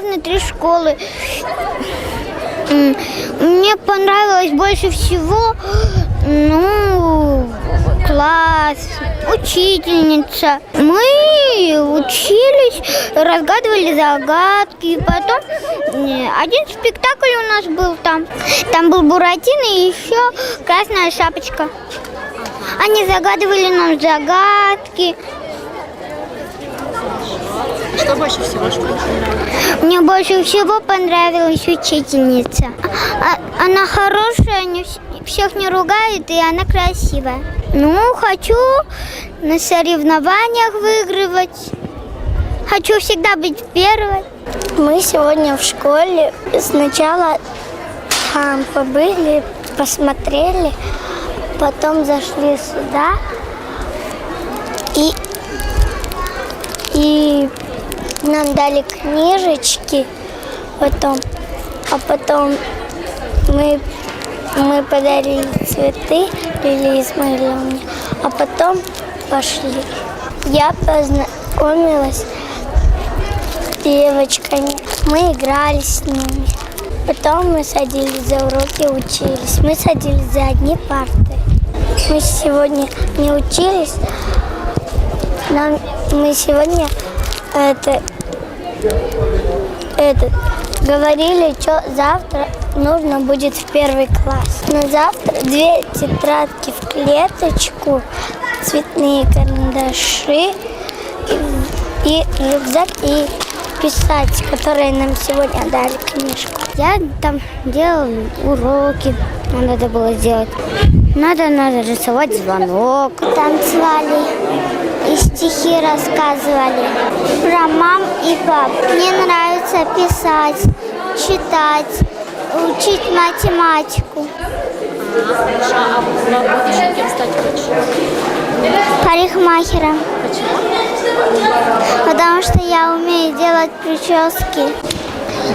внутри школы. Мне понравилось больше всего, класс, учительница. Мы учились, разгадывали загадки. И потом один спектакль у нас был там. Там был Буратино и еще Красная Шапочка. Они загадывали нам загадки. Что больше всего в школе понравилось? Мне больше всего понравилась учительница. Она хорошая, всех не ругает, и она красивая. Хочу на соревнованиях выигрывать. Хочу всегда быть первой. Мы сегодня в школе сначала там побыли, посмотрели, потом зашли сюда и нам дали книжечки, а потом мы подарили цветы Лилии Исмаиловне, а потом пошли. Я познакомилась с девочками, мы играли с ними. Потом мы садились за уроки, учились. Мы садились за одни парты. Мы сегодня не учились, мы сегодня говорили, что завтра нужно будет в первый класс. На завтра 2 тетрадки в клеточку, цветные карандаши и рюкзак, и писать, которые нам сегодня дали книжку. Я там делала уроки, надо было сделать. Надо рисовать звонок. Танцевали и стихи рассказывали про мам и пап. Мне нравится писать, читать, учить математику. Хорошо, а в будущем кем стать хочешь? Парикмахером. Потому что я умею делать прически.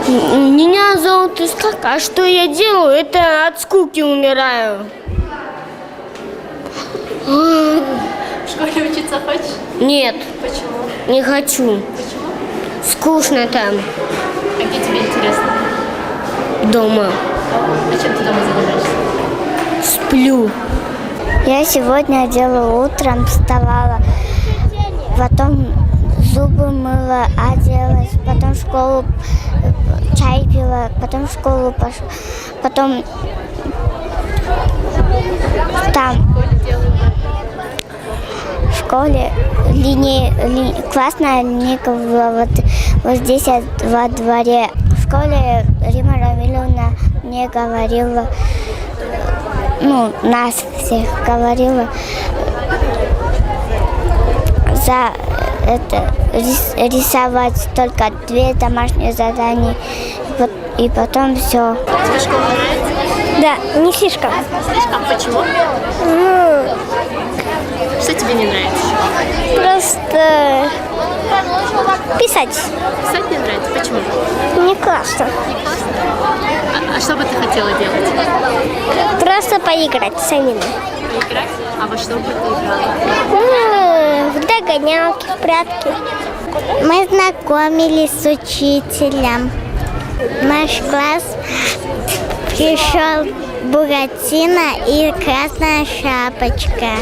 Меня зовут Искак, а что я делаю? Это от скуки умираю. В школе учиться хочешь? Нет, Почему? не хочу. Почему? Скучно там, А где тебе интересно? дома. А чем ты дома занимаешься? Сплю. Я сегодня делала утром, вставала, потом зубы мыла, оделась, потом в школу чай пила, потом в школу пошла, потом там в школе классная линейка была вот здесь во дворе. В школе Рима Равильевна мне говорила, нас всех говорила за это рисовать только 2 домашние задания, и потом все. Тебе школа нравится? Да, не слишком. Слишком? Почему? Что тебе не нравится? Просто писать Писать не нравится? Почему? не классно. Не классно? А что бы ты хотела делать? Просто поиграть самим. Поиграть? А во что бы ты играла? В догонялки, в прятки. Мы знакомились с учителем. Наш класс пришел Буратино и Красная Шапочка.